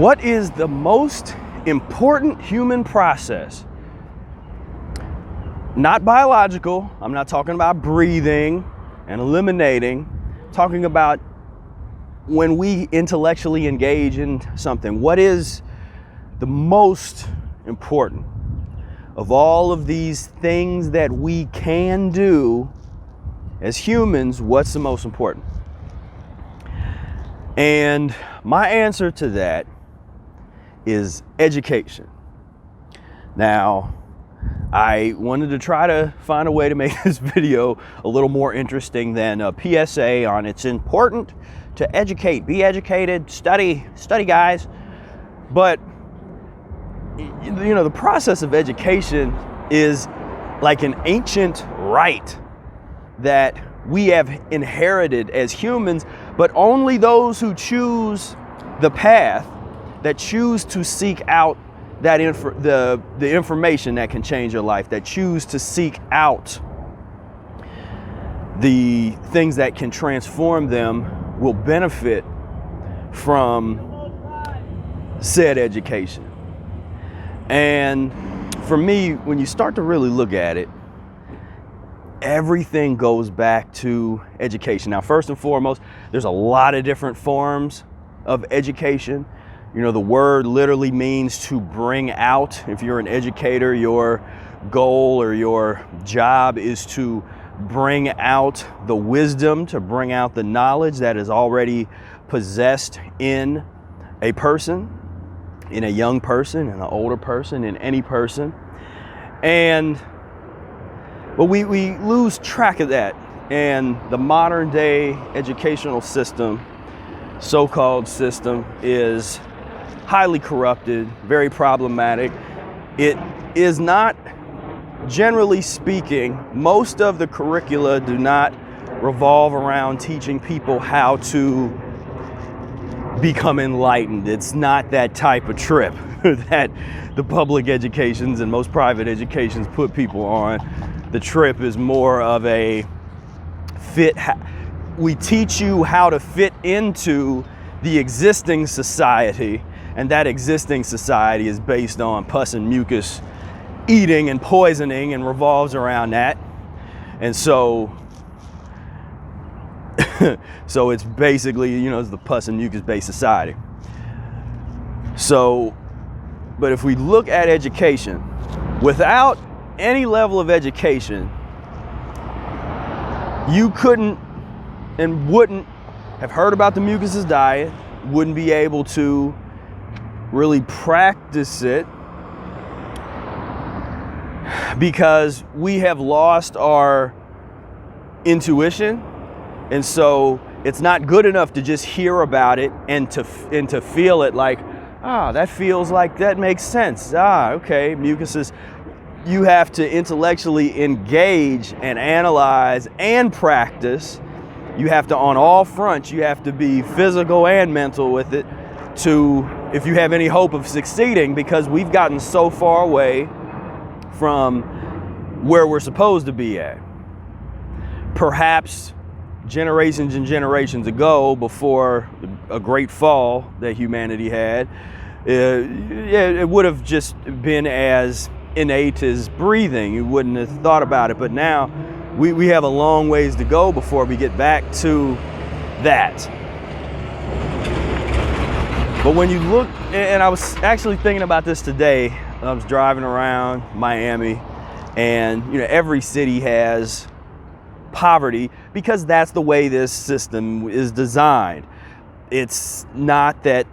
What is the most important human process? Not biological. I'm not talking about breathing and eliminating. I'm talking about when we intellectually engage in something. What is the most important of all of these things that we can do as humans? What's the most important? And my answer to that is education. Now, I wanted to try to find a way to make this video a little more interesting than a PSA on it's important to educate, be educated, study guys. But you know, the process of education is like an ancient right that we have inherited as humans, but only those who choose the path, that choose to seek out that the information that can change your life, that choose to seek out the things that can transform them, will benefit from said education. And for me, when you start to really look at it, everything goes back to education. Now, first and foremost, there's a lot of different forms of education. You know, the word literally means to bring out. If you're an educator, your goal or your job is to bring out the wisdom, to bring out the knowledge that is already possessed in a person, in a young person, in an older person, in any person. But we lose track of that. And the modern day educational system, so-called system, is highly corrupted, very problematic. It is not, generally speaking, most of the curricula do not revolve around teaching people how to become enlightened. It's not that type of trip that the public educations and most private educations put people on. The trip is more of a fit. We teach you how to fit into the existing society, and that existing society is based on pus and mucus, eating and poisoning, and revolves around that. And so it's basically, you know, it's the pus and mucus based society. So, but if we look at education, without any level of education, you couldn't and wouldn't have heard about the Mucusless diet, wouldn't be able to really practice it, because we have lost our intuition. And so it's not good enough to just hear about it and to feel it like, that feels like that makes sense. Okay, mucuses. You have to intellectually engage and analyze and practice. You have to, on all fronts, you have to be physical and mental with it if you have any hope of succeeding, because we've gotten so far away from where we're supposed to be at. Perhaps generations and generations ago, before a great fall that humanity had, it would have just been as innate as breathing. You wouldn't have thought about it. But now we have a long ways to go before we get back to that. But when you look, and I was actually thinking about this today, I was driving around Miami, and you know, every city has poverty because that's the way this system is designed. It's not that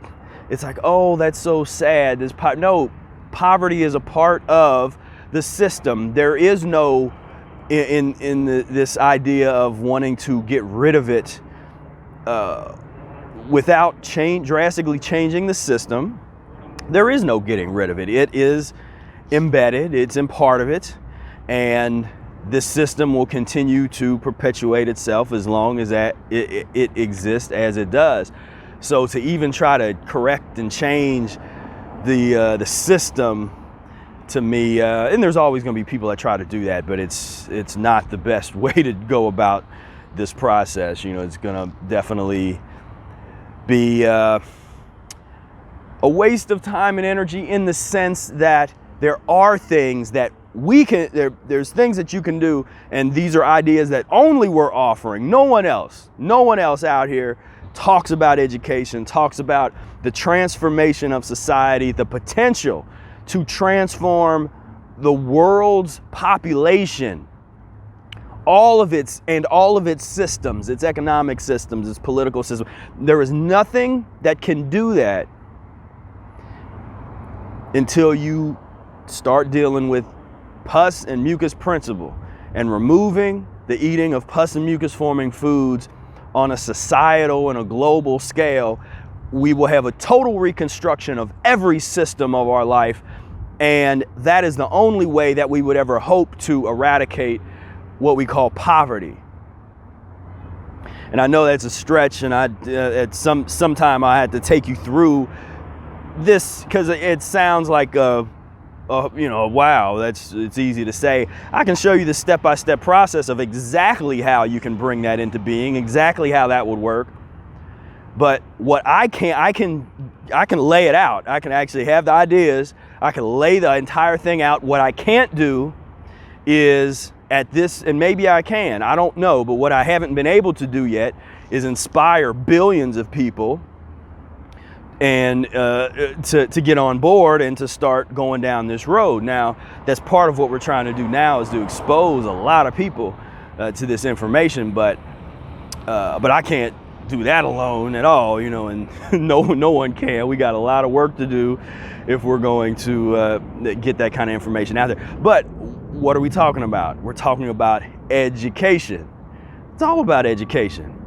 it's like, oh, that's so sad. No, poverty is a part of the system. There is no, this idea of wanting to get rid of it without drastically changing the system. There is no getting rid of it. It is embedded, it's in part of it, and this system will continue to perpetuate itself as long as it exists as it does. So to even try to correct and change the system, to me, and there's always going to be people that try to do that, but it's not the best way to go about this process. You know, it's going to definitely be a waste of time and energy in the sense that there are things that we can, there's things that you can do, and these are ideas that only we're offering. No one else out here talks about education, talks about the transformation of society, the potential to transform the world's population, all of its systems, its economic systems, its political system. There is nothing that can do that until you start dealing with pus and mucus principle and removing the eating of pus and mucus forming foods on a societal and a global scale. We will have a total reconstruction of every system of our life, and that is the only way that we would ever hope to eradicate what we call poverty. And I know that's a stretch, and at some time I had to take you through this because it sounds like wow, it's easy to say. I can show you the step-by-step process of exactly how you can bring that into being, exactly how that would work. But what I can lay it out. I can actually have the ideas. I can lay the entire thing out. What I can't do is at this, and maybe I can, I don't know, but what I haven't been able to do yet is inspire billions of people and to get on board and to start going down this road. Now, that's part of what we're trying to do now, is to expose a lot of people to this information, but I can't do that alone at all, you know, and no one can. We got a lot of work to do if we're going to get that kind of information out there. But what are we talking about? We're talking about education. It's all about education.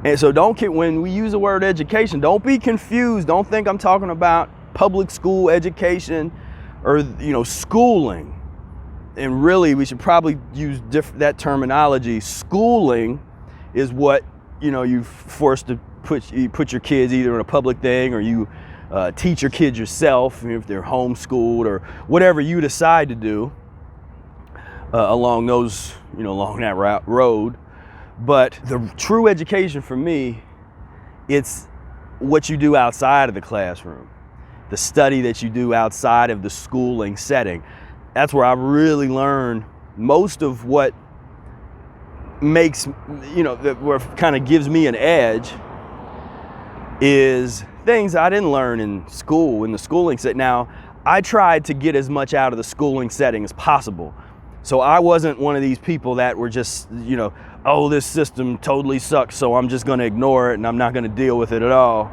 And so when we use the word education, don't be confused. Don't think I'm talking about public school education or, you know, schooling. And really, we should probably use that terminology. Schooling is what, you know, you're forced to put your kids either in a public thing, or you teach your kids yourself if they're homeschooled, or whatever you decide to do along that road. But the true education for me, it's what you do outside of the classroom, the study that you do outside of the schooling setting. That's where I really learned most of what makes, you know, where kind of gives me an edge is things I didn't learn in school, in the schooling setting. Now, I tried to get as much out of the schooling setting as possible. So I wasn't one of these people that were just, you know, oh, this system totally sucks, so I'm just going to ignore it and I'm not going to deal with it at all.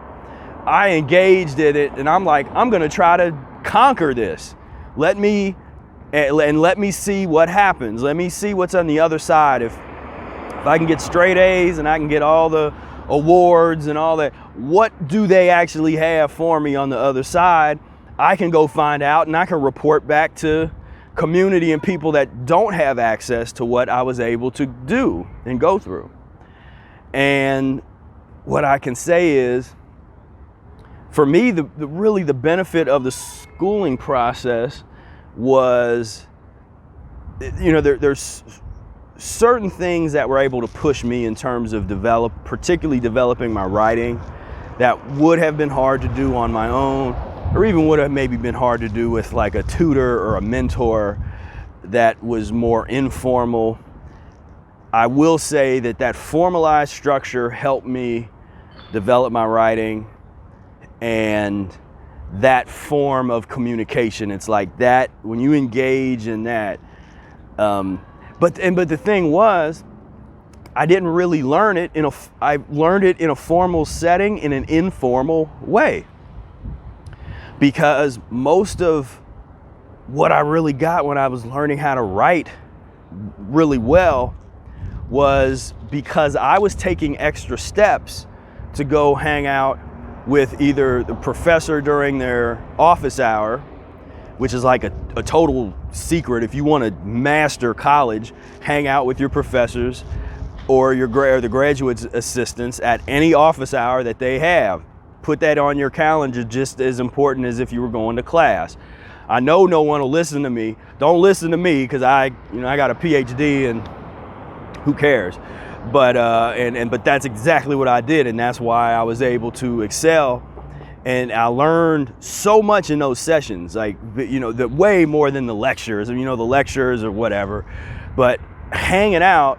I engaged in it, and I'm like, I'm going to try to conquer this. Let me see what happens. Let me see what's on the other side. If I can get straight A's and I can get all the awards and all that, what do they actually have for me on the other side? I can go find out, and I can report back to community and people that don't have access to what I was able to do and go through. And what I can say is, for me, really the benefit of the schooling process was, you know, there's certain things that were able to push me in terms of particularly developing my writing, that would have been hard to do on my own, or even would have maybe been hard to do with like a tutor or a mentor that was more informal. I will say that formalized structure helped me develop my writing, and that form of communication, it's like that when you engage in that. But the thing was, I didn't really learn it I learned it in a formal setting in an informal way. Because most of what I really got when I was learning how to write really well was because I was taking extra steps to go hang out with either the professor during their office hour, which is like a total secret. If you want to master college, hang out with your professors or the graduate assistants at any office hour that they have. Put that on your calendar, just as important as if you were going to class. I know no one will listen to me. Don't listen to me, because I got a PhD and who cares? But but that's exactly what I did, and that's why I was able to excel And I learned so much in those sessions, like, you know, the way more than the lectures, you know, the lectures or whatever, but hanging out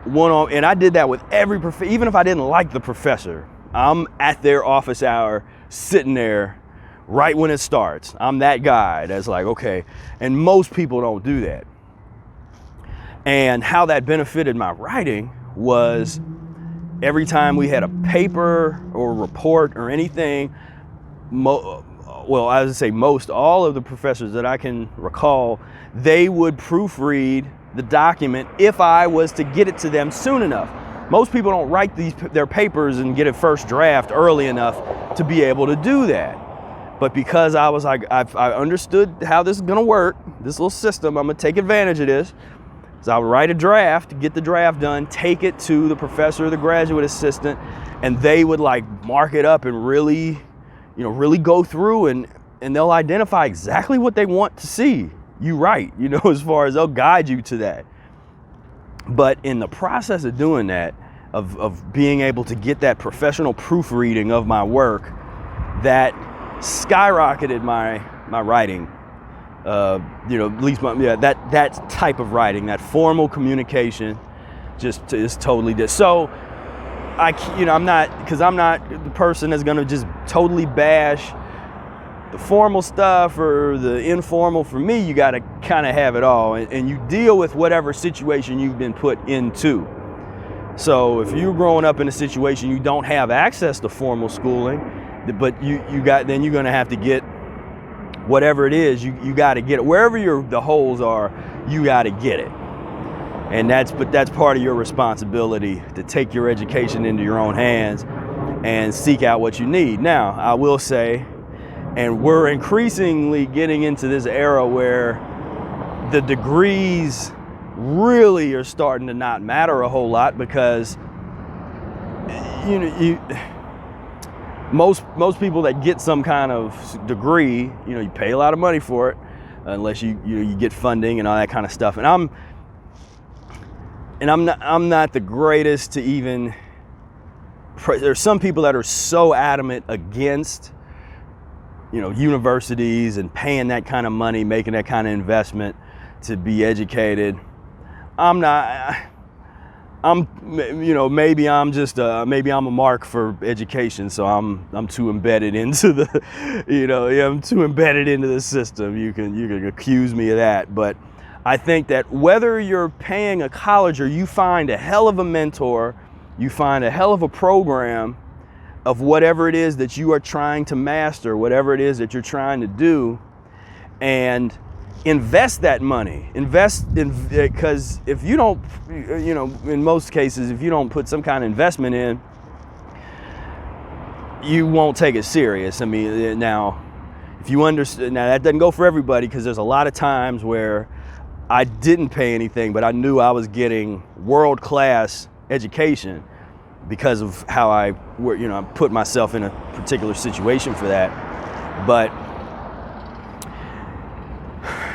one-on, and I did that with every even if I didn't like the professor, I'm at their office hour, sitting there right when it starts. I'm that guy that's like, okay, and most people don't do that. And how that benefited my writing was every time we had a paper or report or anything, well, I would say all of the professors that I can recall, they would proofread the document if I was to get it to them soon enough. Most people don't write their papers and get a first draft early enough to be able to do that. But because I was like, I understood how this is gonna work, this little system, I'm gonna take advantage of this. So I would write a draft, get the draft done, take it to the professor or the graduate assistant, and they would like mark it up and really, you know, really go through and they'll identify exactly what they want to see you write, you know, as far as they'll guide you to that. But in the process of doing that, of being able to get that professional proofreading of my work, that skyrocketed my writing. You know, at least that type of writing, that formal communication, just is totally different. So I'm not the person that's gonna just totally bash the formal stuff or the informal. For me, you gotta kind of have it all, and you deal with whatever situation you've been put into. So if you're growing up in a situation you don't have access to formal schooling, but then you're gonna have to get whatever it is, you got to get it. Wherever the holes are, you got to get it. And that's part of your responsibility, to take your education into your own hands and seek out what you need. Now, I will say, and we're increasingly getting into this era where the degrees really are starting to not matter a whole lot, because most people that get some kind of degree, you know, you pay a lot of money for it, unless you get funding and all that kind of stuff. And I'm not the greatest to even. There's some people that are so adamant against, you know, universities and paying that kind of money, making that kind of investment to be educated. I'm not. Maybe I'm a mark for education, so I'm too embedded into I'm too embedded into the system. You can accuse me of that, but I think that whether you're paying a college or you find a hell of a mentor, you find a hell of a program of whatever it is that you are trying to master, whatever it is that you're trying to do, and invest that money. Because if you don't, in most cases, if you don't put some kind of investment in, you won't take it serious. I mean, now, if you understand, now that doesn't go for everybody, because there's a lot of times where I didn't pay anything, but I knew I was getting world-class education because of how I put myself in a particular situation for that. But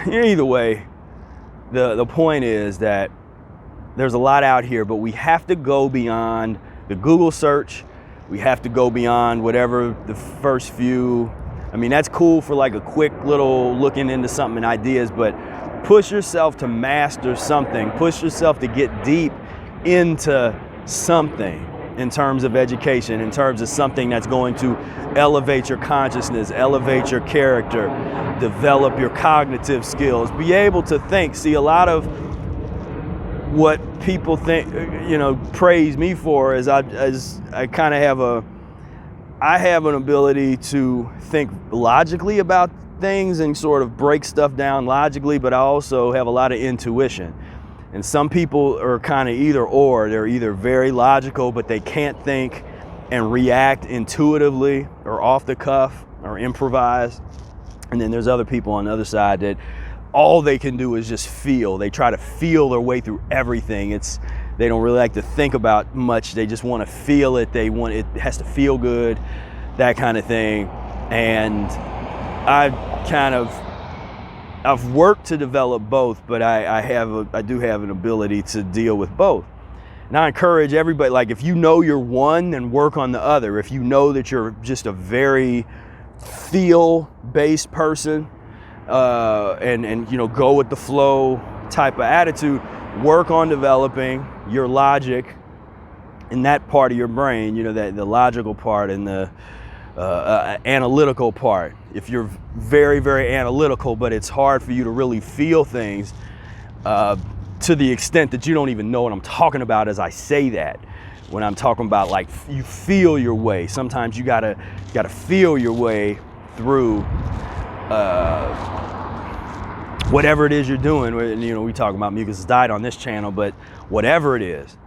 either way, the point is that there's a lot out here, but we have to go beyond the Google search. We have to go beyond whatever the first few. I mean, that's cool for like a quick little looking into something and ideas, but push yourself to master something. Push yourself to get deep into something in terms of education, in terms of something that's going to elevate your consciousness, elevate your character, develop your cognitive skills, be able to think. See, a lot of what people think, praise me for is I kind of have an ability to think logically about things and sort of break stuff down logically, but I also have a lot of intuition. And some people are kind of either or. They're either very logical, but they can't think and react intuitively or off the cuff or improvise. And then there's other people on the other side that all they can do is just feel. They try to feel their way through everything. They don't really like to think about much. They just want to feel it. It has to feel good, that kind of thing. And I've worked to develop both, but I do have an ability to deal with both. And I encourage everybody, like if you know you're one, then work on the other. If you know that you're just a very feel-based person, and you know, go with the flow type of attitude, work on developing your logic in that part of your brain, you know, that the logical part and the analytical part. If you're very, very analytical, but it's hard for you to really feel things to the extent that you don't even know what I'm talking about as I say that. When I'm talking about like you feel your way, sometimes you gotta feel your way through whatever it is you're doing. You know, we talk about Mucusless Diet on this channel, but whatever it is,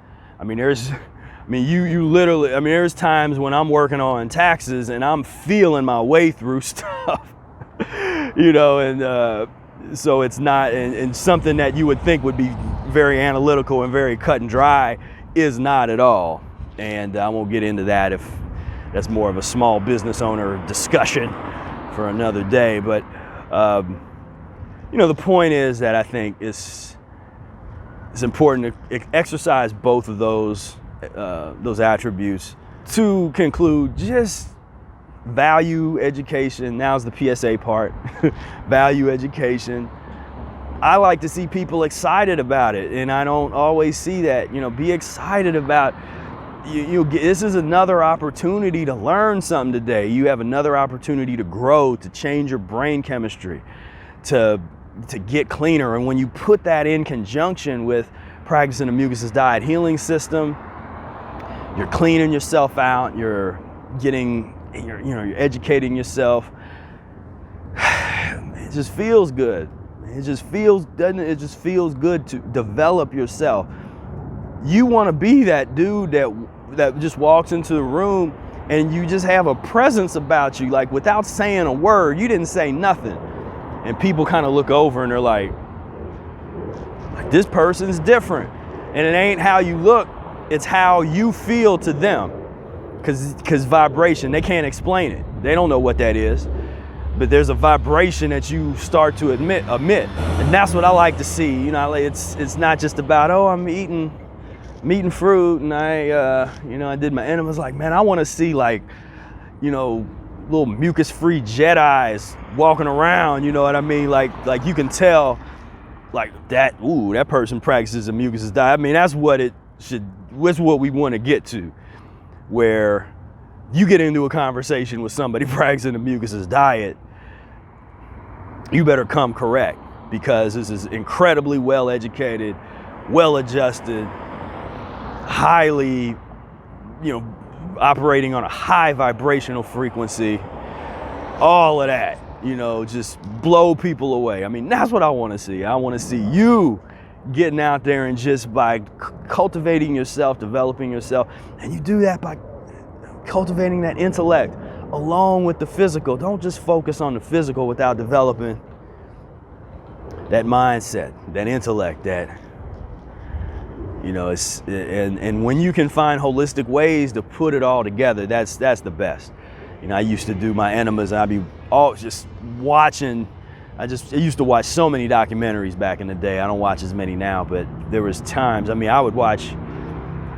I mean, you literally, I mean, there's times when I'm working on taxes and I'm feeling my way through stuff, you know, and so it's not, and something that you would think would be very analytical and very cut and dry is not at all. And I won't get into that if that's more of a small business owner discussion for another day. But, you know, the point is that I think it's important to exercise both of those attributes. To conclude, just value education. Now's the PSA part. Value education. I like to see people excited about it, and I don't always see that. You know, be excited about this is another opportunity to learn something today. You have another opportunity to grow, to change your brain chemistry, to get cleaner. And when you put that in conjunction with practicing a Mucusless Diet Healing System, you're cleaning yourself out, you're educating yourself. It just feels good. It just feels good to develop yourself. You want to be that dude that just walks into the room and you just have a presence about you, like without saying a word, you didn't say nothing. And people kind of look over and they're like, this person's different. And it ain't how you look, it's how you feel to them. Because vibration, they can't explain it. They don't know what that is. But there's a vibration that you start to emit. And that's what I like to see. You know, it's not just about, oh, I'm eating fruit and I did my enemas. Like, man, I want to see, like, you know, little mucus-free Jedis walking around, you know what I mean? Like you can tell, like, that person practices a Mucusless Diet. I mean, that's what we want to get to, where you get into a conversation with somebody practicing a Mucusless Diet, you better come correct, because this is incredibly well-educated, well-adjusted, highly, you know, operating on a high vibrational frequency, all of that, you know, just blow people away. I mean, that's what I want to see. I want to see you getting out there and just by cultivating yourself, developing yourself, and you do that by cultivating that intellect along with the physical. Don't just focus on the physical without developing that mindset, that intellect, that, you know, and when you can find holistic ways to put it all together, that's the best. You know, I used to do my enemas, and I'd be just watching. I used to watch so many documentaries back in the day. I don't watch as many now, but there was times, I mean, I would watch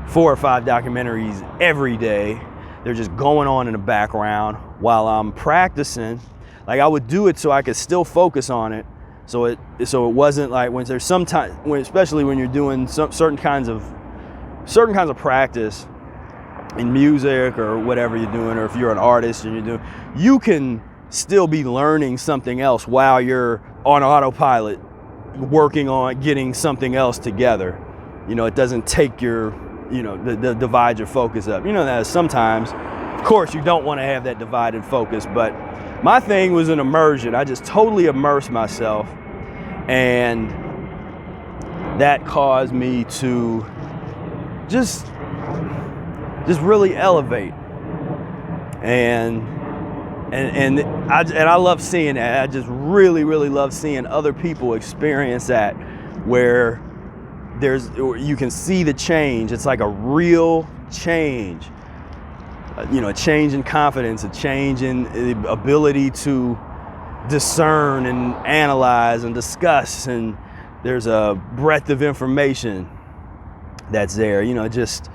4 or 5 documentaries every day. They're just going on in the background while I'm practicing. Like, I would do it so I could still focus on it. So it wasn't like, when there's especially when you're doing certain kinds of practice in music or whatever you're doing, or if you're an artist and you can still be learning something else while you're on autopilot, working on getting something else together. You know, it doesn't take divide your focus up. You know, that sometimes, of course, you don't want to have that divided focus, but my thing was an immersion. I just totally immersed myself, and that caused me to just really elevate. And I love seeing that. I just really, really love seeing other people experience that, where you can see the change. It's like a real change. You know, a change in confidence, a change in the ability to discern and analyze and discuss, and there's a breadth of information. that's there. You know, I just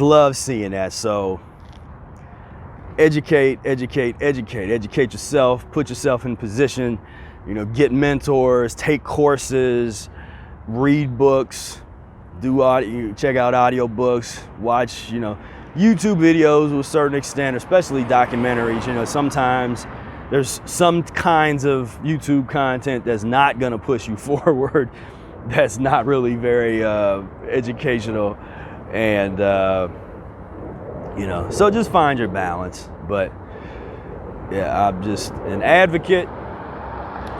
love seeing that. So educate yourself, put yourself in position, you know, get mentors, take courses, read books, do audio, check out audio books, watch, you know, YouTube videos to a certain extent, especially documentaries. You know, sometimes there's some kinds of YouTube content that's not gonna push you forward, that's not really very educational, and you know, so just find your balance. But yeah, I'm just an advocate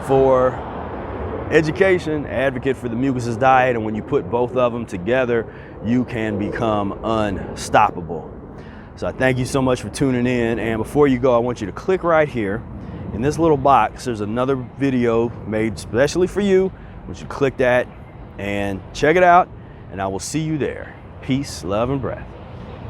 for education, advocate for the Mucusless diet, and when you put both of them together, you can become unstoppable. So I thank you so much for tuning in, and before you go, I want you to click right here. In this little box, there's another video made specially for you. I want you to click that and check it out, and I will see you there. Peace, love, and breath.